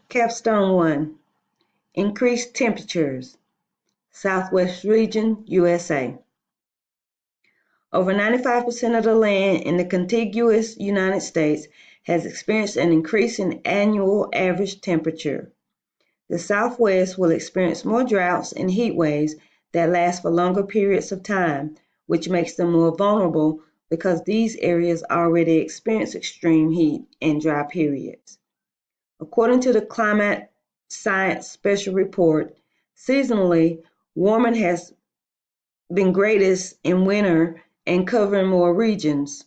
Capstone 1. Increased temperatures. Southwest region, USA. Over 95% of the land in the contiguous United States has experienced an increase in annual average temperature. The Southwest will experience more droughts and heat waves that last for longer periods of time, which makes them more vulnerable because these areas already experience extreme heat and dry periods. According to the Climate Science Special Report, seasonally, warming has been greatest in winter and covering more regions.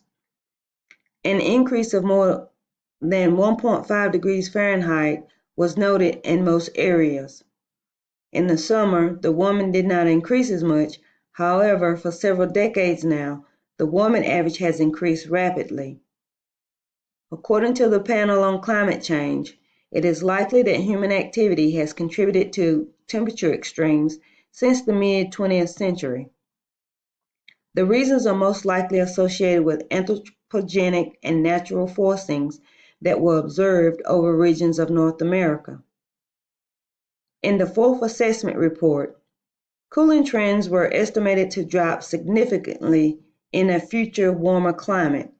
An increase of more than 1.5 degrees Fahrenheit was noted in most areas. In the summer, the warming did not increase as much. However, for several decades now, the warming average has increased rapidly. According to the Panel on Climate Change, it is likely that human activity has contributed to temperature extremes since the mid-20th century. The reasons are most likely associated with anthropogenic and natural forcings that were observed over regions of North America. In the fourth assessment report, cooling trends were estimated to drop significantly in a future warmer climate,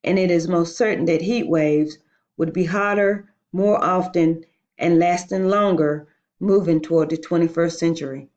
and it is most certain that heat waves would be hotter, more often, and lasting longer moving toward the 21st century.